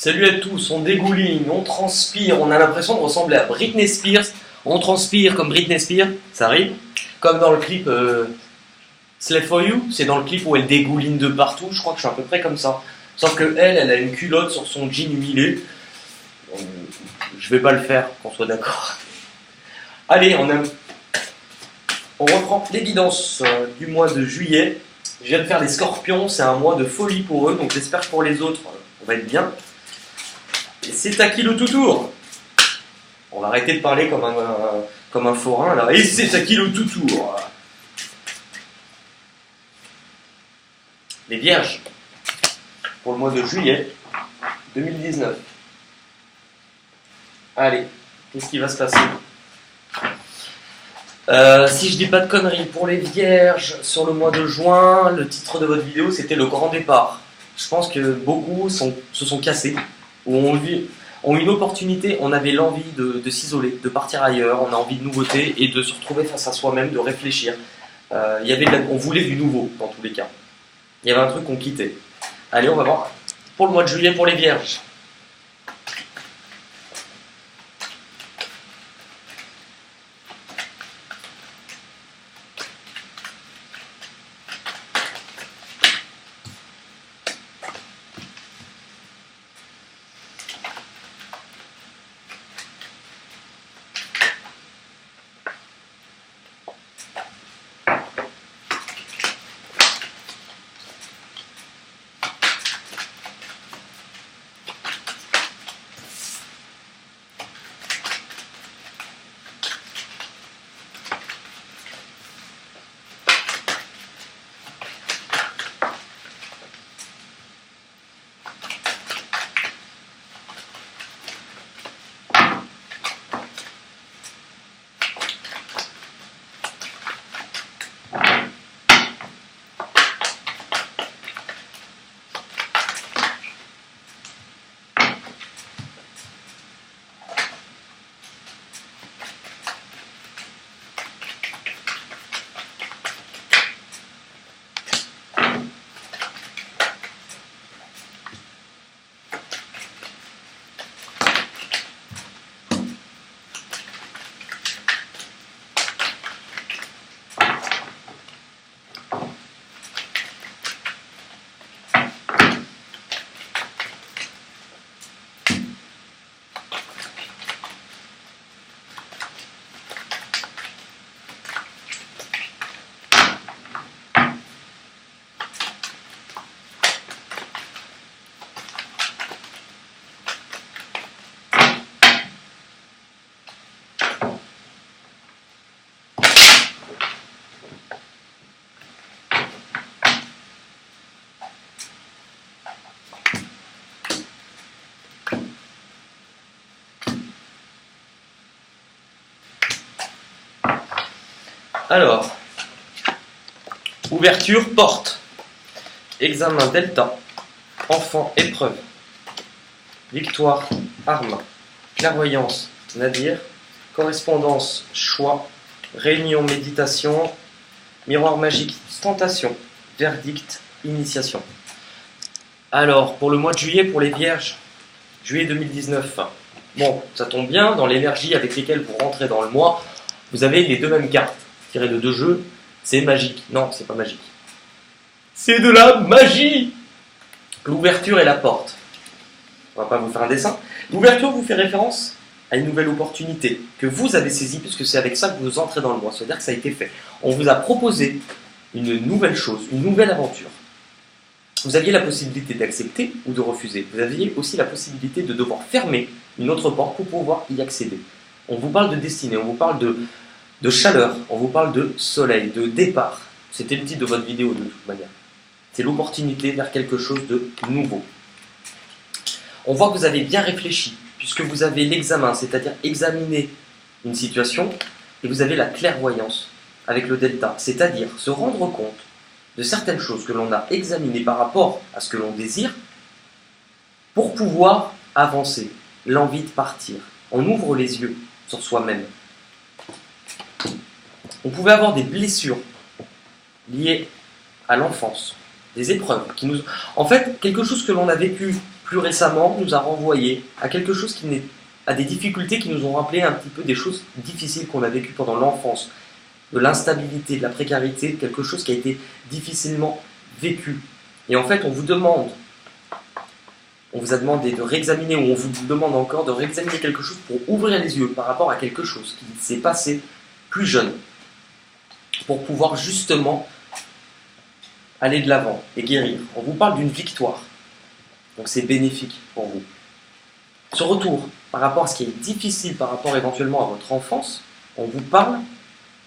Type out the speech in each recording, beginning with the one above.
Salut à tous, on dégouline, on transpire, on a l'impression de ressembler à Britney Spears. On transpire comme Britney Spears, ça arrive. Comme dans le clip Slave for You, c'est dans le clip où elle dégouline de partout, je crois que je suis à peu près comme ça. Sauf que elle a une culotte sur son jean humilé. Je vais pas le faire, qu'on soit d'accord. Allez, on reprend l'évidence du mois de juillet. Je viens de faire les scorpions, c'est un mois de folie pour eux, donc j'espère que pour les autres, on va être bien. Et c'est à qui le tout tour? On va arrêter de parler comme un forain là. Et c'est à qui le tout tour? Les vierges, pour le mois de juillet 2019. Allez, qu'est-ce qui va se passer? Si je dis pas de conneries, pour les vierges, sur le mois de juin, le titre de votre vidéo c'était le grand départ. Je pense que beaucoup se sont cassés, ou ont eu une opportunité, on avait l'envie de s'isoler, de partir ailleurs, on a envie de nouveautés et de se retrouver face à soi-même, de réfléchir. On voulait du nouveau dans tous les cas. Il y avait un truc qu'on quittait. Allez, on va voir pour le mois de juillet pour les vierges. Alors, ouverture, porte, examen delta, enfant, épreuve, victoire, arme, clairvoyance, nadir, correspondance, choix, réunion, méditation, miroir magique, tentation, verdict, initiation. Alors, pour le mois de juillet, pour les vierges, juillet 2019, bon, ça tombe bien, dans l'énergie avec lesquelles vous rentrez dans le mois, vous avez les deux mêmes cartes. Tiré de deux jeux, c'est magique. Non, c'est pas magique. C'est de la magie! L'ouverture et la porte. On va pas vous faire un dessin. L'ouverture vous fait référence à une nouvelle opportunité que vous avez saisie, puisque c'est avec ça que vous entrez dans le mois. C'est-à-dire que ça a été fait. On vous a proposé une nouvelle chose, une nouvelle aventure. Vous aviez la possibilité d'accepter ou de refuser. Vous aviez aussi la possibilité de devoir fermer une autre porte pour pouvoir y accéder. On vous parle de destinée, on vous parle de chaleur, on vous parle de soleil, de départ. C'était le titre de votre vidéo de toute manière. C'est l'opportunité vers quelque chose de nouveau. On voit que vous avez bien réfléchi, puisque vous avez l'examen, c'est-à-dire examiner une situation, et vous avez la clairvoyance avec le delta, c'est-à-dire se rendre compte de certaines choses que l'on a examinées par rapport à ce que l'on désire, pour pouvoir avancer, l'envie de partir. On ouvre les yeux sur soi-même. On pouvait avoir des blessures liées à l'enfance, des épreuves qui nous... En fait, quelque chose que l'on a vécu plus récemment, nous a renvoyé à quelque chose à des difficultés qui nous ont rappelé un petit peu des choses difficiles qu'on a vécues pendant l'enfance, de l'instabilité, de la précarité, quelque chose qui a été difficilement vécu. Et en fait, on vous a demandé de réexaminer, ou on vous demande encore de réexaminer quelque chose pour ouvrir les yeux par rapport à quelque chose qui s'est passé plus jeune, pour pouvoir justement aller de l'avant et guérir. On vous parle d'une victoire, donc c'est bénéfique pour vous. Ce retour par rapport à ce qui est difficile, par rapport éventuellement à votre enfance, on vous parle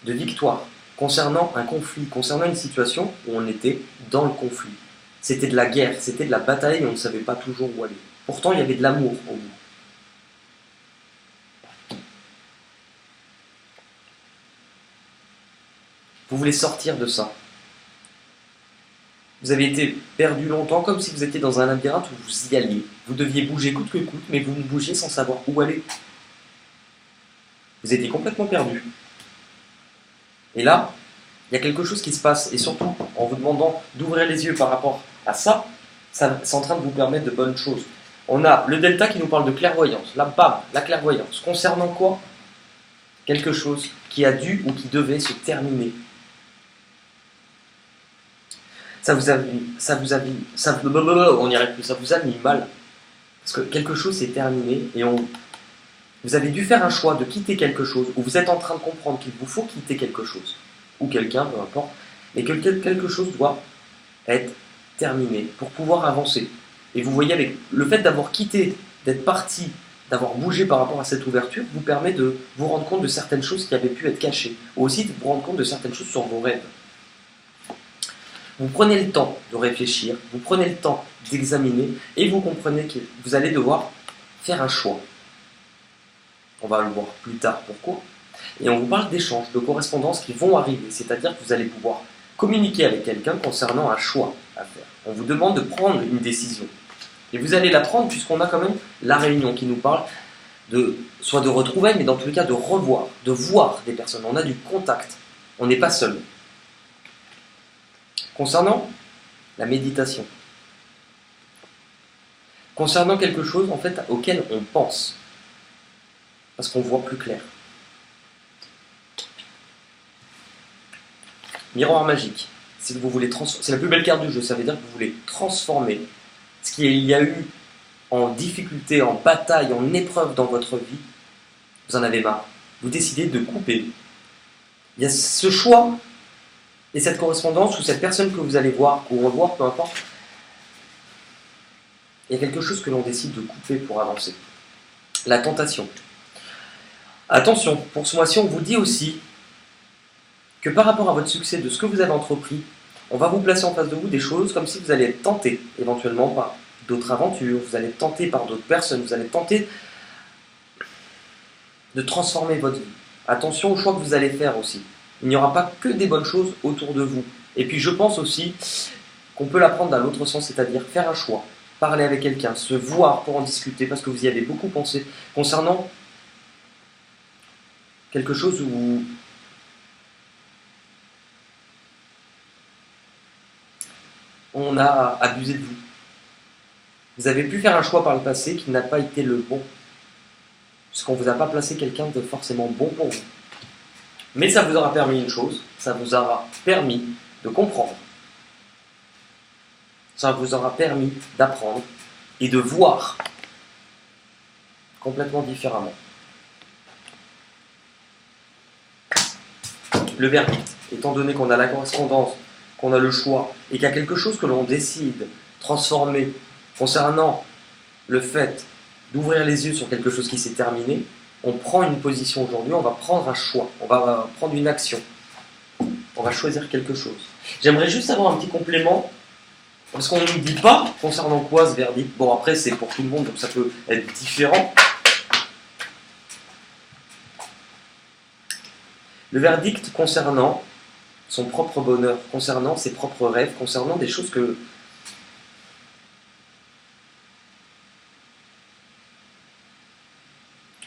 de victoire concernant un conflit, concernant une situation où on était dans le conflit. C'était de la guerre, c'était de la bataille et on ne savait pas toujours où aller. Pourtant, il y avait de l'amour au bout. Vous voulez sortir de ça. Vous avez été perdu longtemps, comme si vous étiez dans un labyrinthe où vous y alliez. Vous deviez bouger coûte que coûte, mais vous ne bougiez sans savoir où aller. Vous étiez complètement perdu. Et là, il y a quelque chose qui se passe, et surtout, en vous demandant d'ouvrir les yeux par rapport à ça, c'est en train de vous permettre de bonnes choses. On a le delta qui nous parle de clairvoyance. Là, bam, la clairvoyance. Concernant quoi? Quelque chose qui a dû ou qui devait se terminer. On n'y arrive plus, ça vous a mis mal. Parce que quelque chose s'est terminé et vous avez dû faire un choix de quitter quelque chose, ou vous êtes en train de comprendre qu'il vous faut quitter quelque chose, ou quelqu'un, peu importe, et que quelque chose doit être terminé pour pouvoir avancer. Et vous voyez, avec le fait d'avoir quitté, d'être parti, d'avoir bougé par rapport à cette ouverture, vous permet de vous rendre compte de certaines choses qui avaient pu être cachées, ou aussi de vous rendre compte de certaines choses sur vos rêves. Vous prenez le temps de réfléchir, vous prenez le temps d'examiner, et vous comprenez que vous allez devoir faire un choix. On va le voir plus tard pourquoi. Et on vous parle d'échanges, de correspondances qui vont arriver, c'est-à-dire que vous allez pouvoir communiquer avec quelqu'un concernant un choix à faire. On vous demande de prendre une décision. Et vous allez la prendre puisqu'on a quand même la réunion qui nous parle soit de retrouvailles, mais dans tous les cas de revoir, de voir des personnes. On a du contact, on n'est pas seul. Concernant la méditation, concernant quelque chose en fait auquel on pense, parce qu'on voit plus clair. Miroir magique, c'est que vous voulez c'est la plus belle carte du jeu, ça veut dire que vous voulez transformer ce qu'il y a eu en difficulté, en bataille, en épreuve dans votre vie. Vous en avez marre, vous décidez de couper. Il y a ce choix et cette correspondance ou cette personne que vous allez voir ou revoir, peu importe. Il y a quelque chose que l'on décide de couper pour avancer. La tentation. Attention, pour ce mois-ci, on vous dit aussi que par rapport à votre succès de ce que vous avez entrepris, on va vous placer en face de vous des choses comme si vous allez être tenté éventuellement par d'autres aventures, vous allez être tenté par d'autres personnes, vous allez être tenté de transformer votre vie. Attention au choix que vous allez faire aussi. Il n'y aura pas que des bonnes choses autour de vous. Et puis je pense aussi qu'on peut l'apprendre dans l'autre sens, c'est-à-dire faire un choix, parler avec quelqu'un, se voir pour en discuter, parce que vous y avez beaucoup pensé concernant quelque chose où on a abusé de vous. Vous avez pu faire un choix par le passé qui n'a pas été le bon, puisqu'on ne vous a pas placé quelqu'un de forcément bon pour vous. Mais ça vous aura permis une chose, ça vous aura permis de comprendre. Ça vous aura permis d'apprendre et de voir complètement différemment. Le verdict, étant donné qu'on a la correspondance, qu'on a le choix, et qu'il y a quelque chose que l'on décide de transformer concernant le fait d'ouvrir les yeux sur quelque chose qui s'est terminé, on prend une position aujourd'hui, on va prendre un choix, on va prendre une action, on va choisir quelque chose. J'aimerais juste avoir un petit complément, parce qu'on ne nous dit pas concernant quoi ce verdict. Bon, après c'est pour tout le monde, donc ça peut être différent. Le verdict concernant son propre bonheur, concernant ses propres rêves, concernant des choses que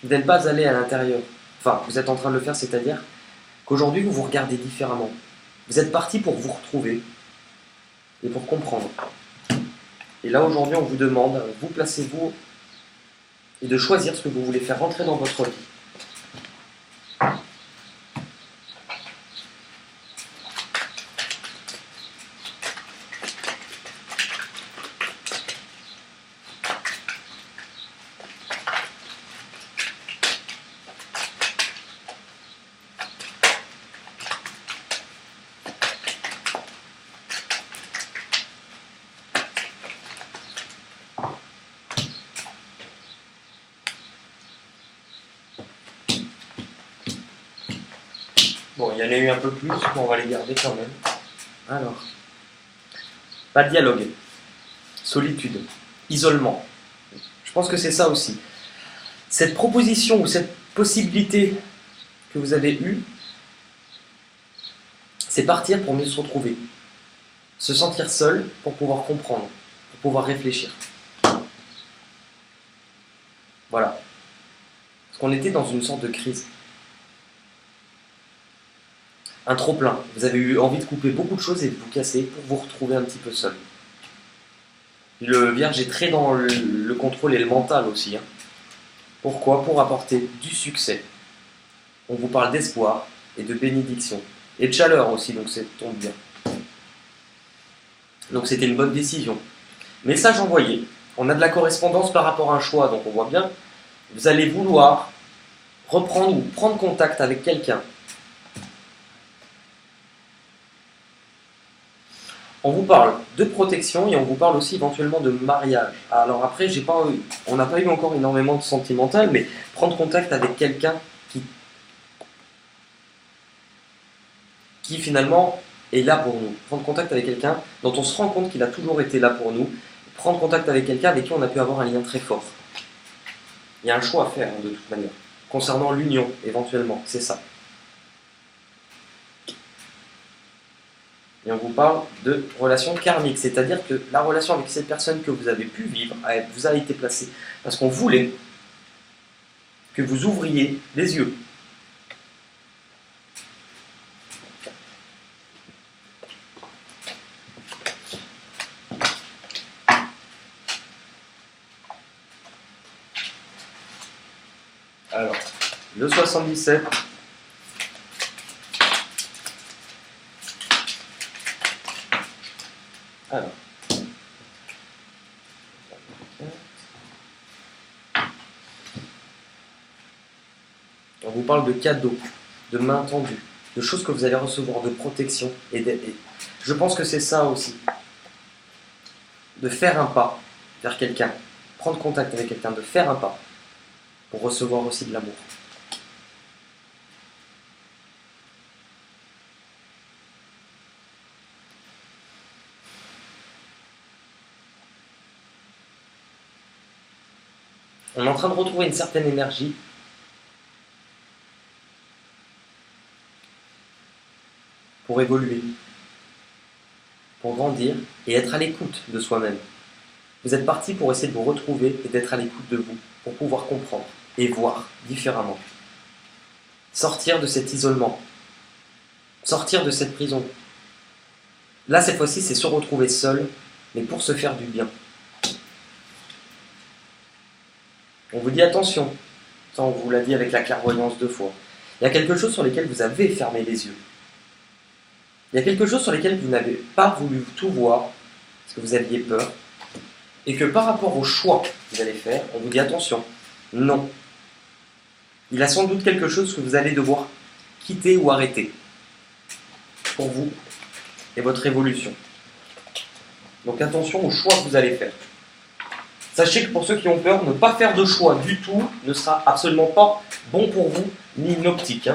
vous n'êtes pas allé à l'intérieur. Enfin, vous êtes en train de le faire, c'est-à-dire qu'aujourd'hui vous vous regardez différemment. Vous êtes parti pour vous retrouver et pour comprendre. Et là, aujourd'hui, on vous demande, vous placez-vous et de choisir ce que vous voulez faire rentrer dans votre vie. Bon, il y en a eu un peu plus, mais on va les garder quand même. Alors, pas de dialogue, solitude, isolement. Je pense que c'est ça aussi. Cette proposition ou cette possibilité que vous avez eue, c'est partir pour mieux se retrouver. Se sentir seul pour pouvoir comprendre, pour pouvoir réfléchir. Voilà. Parce qu'on était dans une sorte de crise. Un trop-plein. Vous avez eu envie de couper beaucoup de choses et de vous casser pour vous retrouver un petit peu seul. Le Vierge est très dans le contrôle et le mental aussi. Pourquoi? Pour apporter du succès. On vous parle d'espoir et de bénédiction. Et de chaleur aussi, donc ça tombe bien. Donc c'était une bonne décision. Message envoyé. On a de la correspondance par rapport à un choix, donc on voit bien. Vous allez vouloir reprendre ou prendre contact avec quelqu'un. On vous parle de protection et on vous parle aussi éventuellement de mariage. Alors après, on n'a pas eu encore énormément de sentimental, mais prendre contact avec quelqu'un qui finalement est là pour nous. Prendre contact avec quelqu'un dont on se rend compte qu'il a toujours été là pour nous. Prendre contact avec quelqu'un avec qui on a pu avoir un lien très fort. Il y a un choix à faire de toute manière. Concernant l'union, éventuellement, c'est ça. Et on vous parle de relation karmique, c'est-à-dire que la relation avec cette personne que vous avez pu vivre vous a été placée parce qu'on voulait que vous ouvriez les yeux. Alors, le 77. Alors. On vous parle de cadeaux, de main tendue, de choses que vous allez recevoir, de protection et d'aide. Je pense que c'est ça aussi. De faire un pas vers quelqu'un, prendre contact avec quelqu'un, de faire un pas pour recevoir aussi de l'amour. On est en train de retrouver une certaine énergie pour évoluer, pour grandir et être à l'écoute de soi-même. Vous êtes parti pour essayer de vous retrouver et d'être à l'écoute de vous, pour pouvoir comprendre et voir différemment. Sortir de cet isolement, sortir de cette prison. Là, cette fois-ci, c'est se retrouver seul, mais pour se faire du bien. On vous dit attention, ça on vous l'a dit avec la clairvoyance 2 fois. Il y a quelque chose sur lequel vous avez fermé les yeux. Il y a quelque chose sur lequel vous n'avez pas voulu tout voir, parce que vous aviez peur, et que par rapport au choix que vous allez faire, on vous dit attention, non. Il y a sans doute quelque chose que vous allez devoir quitter ou arrêter pour vous et votre évolution. Donc attention au choix que vous allez faire. Sachez que pour ceux qui ont peur, ne pas faire de choix du tout ne sera absolument pas bon pour vous, ni une optique.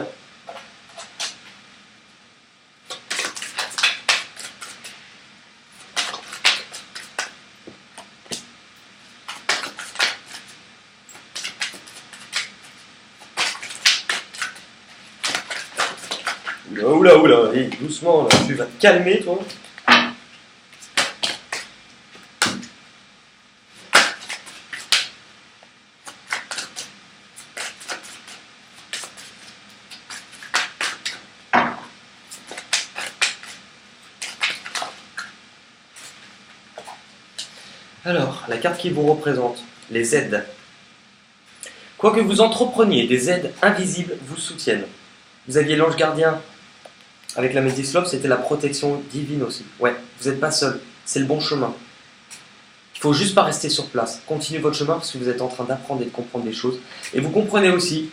Oula, oula, hey, doucement, là, tu vas te calmer, toi. Alors, la carte qui vous représente, les aides. Quoi que vous entrepreniez, des aides invisibles vous soutiennent. Vous aviez l'ange gardien avec la Médislope, c'était la protection divine aussi. Ouais, vous n'êtes pas seul, c'est le bon chemin. Il faut juste pas rester sur place. Continuez votre chemin parce que vous êtes en train d'apprendre et de comprendre des choses. Et vous comprenez aussi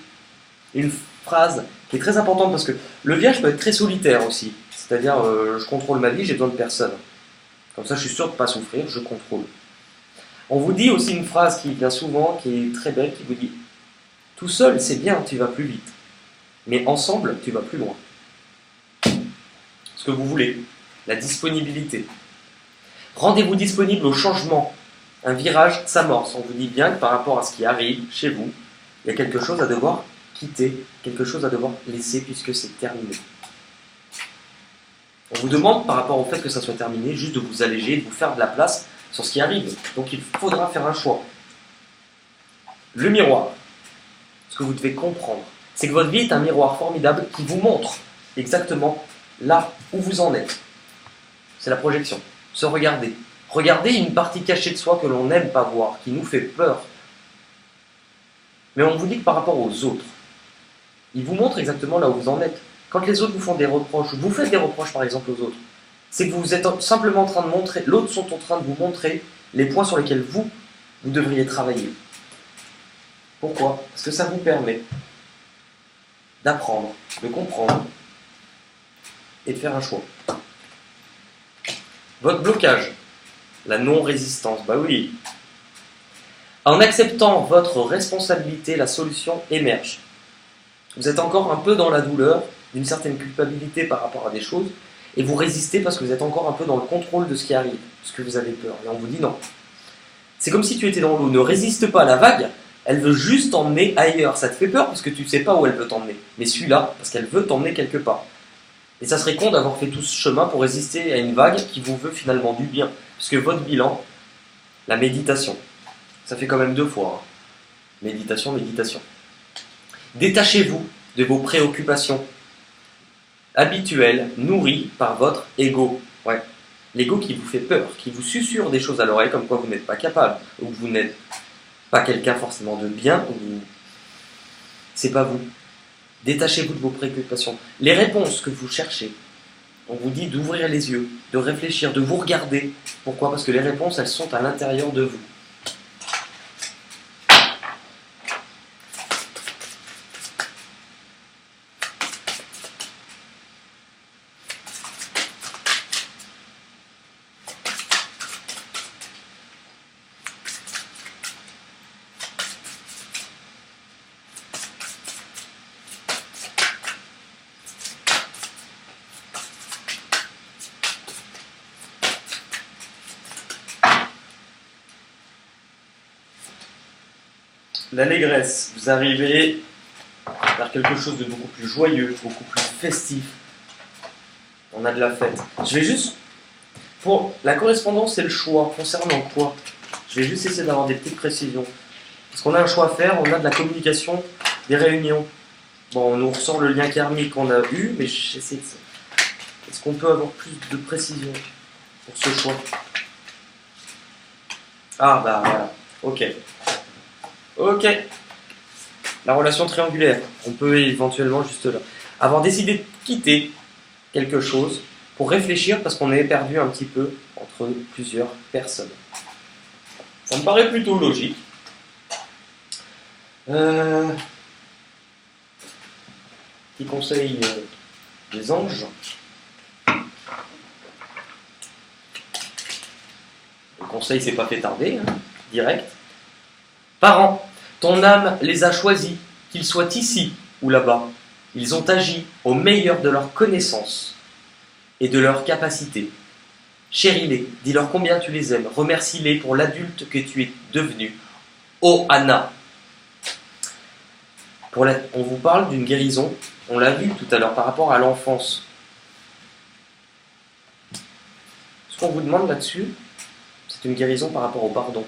une phrase qui est très importante parce que le vierge peut être très solitaire aussi. C'est-à-dire, je contrôle ma vie, j'ai besoin de personne. Comme ça, je suis sûr de ne pas souffrir, je contrôle. On vous dit aussi une phrase qui vient souvent, qui est très belle, qui vous dit « Tout seul, c'est bien, tu vas plus vite. Mais ensemble, tu vas plus loin. » Ce que vous voulez, la disponibilité. Rendez-vous disponible au changement. Un virage s'amorce. On vous dit bien que par rapport à ce qui arrive chez vous, il y a quelque chose à devoir quitter, quelque chose à devoir laisser puisque c'est terminé. On vous demande par rapport au fait que ça soit terminé, juste de vous alléger, de vous faire de la place sur ce qui arrive. Donc il faudra faire un choix. Le miroir. Ce que vous devez comprendre, c'est que votre vie est un miroir formidable qui vous montre exactement là où vous en êtes. C'est la projection. Se regarder. Regarder une partie cachée de soi que l'on n'aime pas voir, qui nous fait peur. Mais on vous dit que par rapport aux autres, ils vous montrent exactement là où vous en êtes. Quand les autres vous font des reproches, vous faites des reproches par exemple aux autres, c'est que vous êtes simplement en train de montrer, l'autre sont en train de vous montrer les points sur lesquels vous devriez travailler. Pourquoi? Parce que ça vous permet d'apprendre, de comprendre et de faire un choix. Votre blocage, la non-résistance, bah oui. En acceptant votre responsabilité, la solution émerge. Vous êtes encore un peu dans la douleur, d'une certaine culpabilité par rapport à des choses, et vous résistez parce que vous êtes encore un peu dans le contrôle de ce qui arrive, parce que vous avez peur. Et on vous dit non. C'est comme si tu étais dans l'eau, ne résiste pas à la vague, elle veut juste t'emmener ailleurs. Ça te fait peur parce que tu ne sais pas où elle veut t'emmener. Mais suis-la parce qu'elle veut t'emmener quelque part. Et ça serait con d'avoir fait tout ce chemin pour résister à une vague qui vous veut finalement du bien. Parce que votre bilan, la méditation, ça fait quand même 2 fois. Hein. Méditation, méditation. Détachez-vous de vos préoccupations habituelles, nourries par votre ego. Ouais. L'ego qui vous fait peur, qui vous susurre des choses à l'oreille comme quoi vous n'êtes pas capable, ou que vous n'êtes pas quelqu'un forcément de bien, ou c'est pas vous. Détachez-vous de vos préoccupations. Les réponses que vous cherchez, on vous dit d'ouvrir les yeux, de réfléchir, de vous regarder. Pourquoi? Parce que les réponses, elles sont à l'intérieur de vous. L'allégresse, vous arrivez vers quelque chose de beaucoup plus joyeux, beaucoup plus festif. On a de la fête. Je vais juste, pour la correspondance et le choix, concernant quoi? Je vais juste essayer d'avoir des petites précisions. Parce qu'on a un choix à faire, on a de la communication, des réunions. Bon, on nous ressort le lien karmique qu'on a eu, mais j'essaie de ça. Est-ce qu'on peut avoir plus de précision pour ce choix? Ah bah voilà, ok. Ok. La relation triangulaire, on peut éventuellement juste là. Avoir décidé de quitter quelque chose pour réfléchir parce qu'on est perdu un petit peu entre plusieurs personnes. Ça me paraît plutôt logique. Petit conseil des anges. Le conseil s'est pas fait tarder, hein, direct. Parents, ton âme les a choisis, qu'ils soient ici ou là-bas. Ils ont agi au meilleur de leur connaissance et de leur capacité. Chéris-les, dis-leur combien tu les aimes, remercie-les pour l'adulte que tu es devenu. Oh Anna. On vous parle d'une guérison, on l'a vu tout à l'heure par rapport à l'enfance. Ce qu'on vous demande là-dessus, c'est une guérison par rapport au pardon.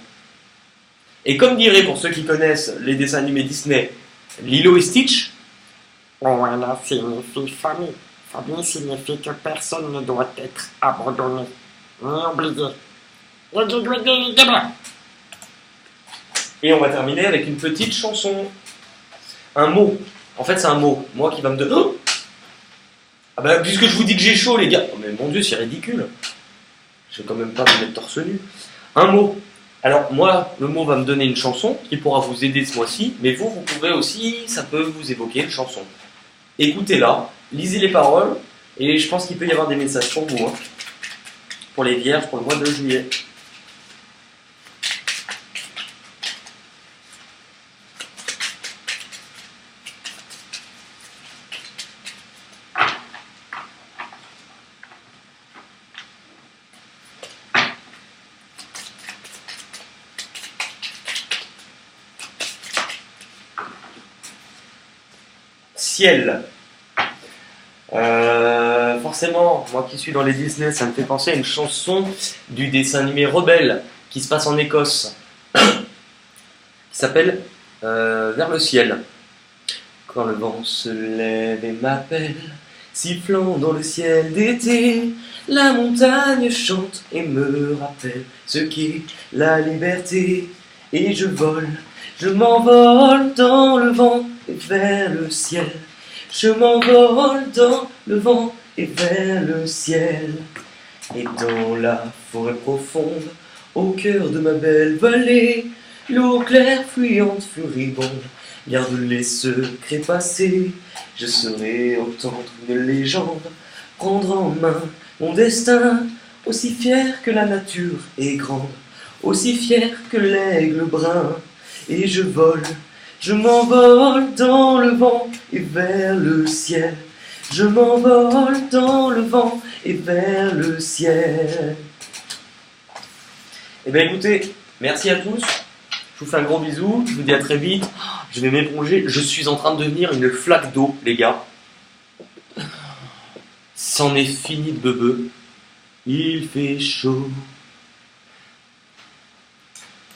Et comme dirait pour ceux qui connaissent les dessins animés Disney, Lilo et Stitch, Voilà signifie famille. Famille signifie que personne ne doit être abandonné, ni oublié. Et on va terminer avec une petite chanson. Un mot. En fait, c'est un mot. Moi qui va me donner. Oh, ah bah, puisque je vous dis que j'ai chaud, les gars. Oh, mais mon Dieu, c'est ridicule. Je vais quand même pas me mettre torse nu. Un mot. Alors, moi, le mot va me donner une chanson qui pourra vous aider ce mois-ci. Mais vous pouvez aussi, ça peut vous évoquer une chanson. Écoutez-la, lisez les paroles. Et je pense qu'il peut y avoir des messages pour vous. Hein. Pour les vierges, pour le mois de juillet. Ciel. Forcément, moi qui suis dans les Disney, ça me fait penser à une chanson du dessin animé Rebelle qui se passe en Écosse, qui s'appelle Vers le ciel. Quand le vent se lève et m'appelle, sifflant dans le ciel d'été, la montagne chante et me rappelle ce qu'est la liberté. Et je vole, je m'envole dans le vent et vers le ciel. Je m'envole dans le vent et vers le ciel. Et dans la forêt profonde, au cœur de ma belle vallée, l'eau claire, fuyante, furibonde, garde les secrets passés. Je saurai entendre une légende, prendre en main mon destin, aussi fier que la nature est grande, aussi fier que l'aigle brun. Et je vole, je m'envole dans le vent et vers le ciel. Je m'envole dans le vent et vers le ciel. Eh bien écoutez, merci à tous. Je vous fais un gros bisou. Je vous dis à très vite. Je vais m'éponger. Je suis en train de devenir une flaque d'eau, les gars. C'en est fini de bebeu. Il fait chaud.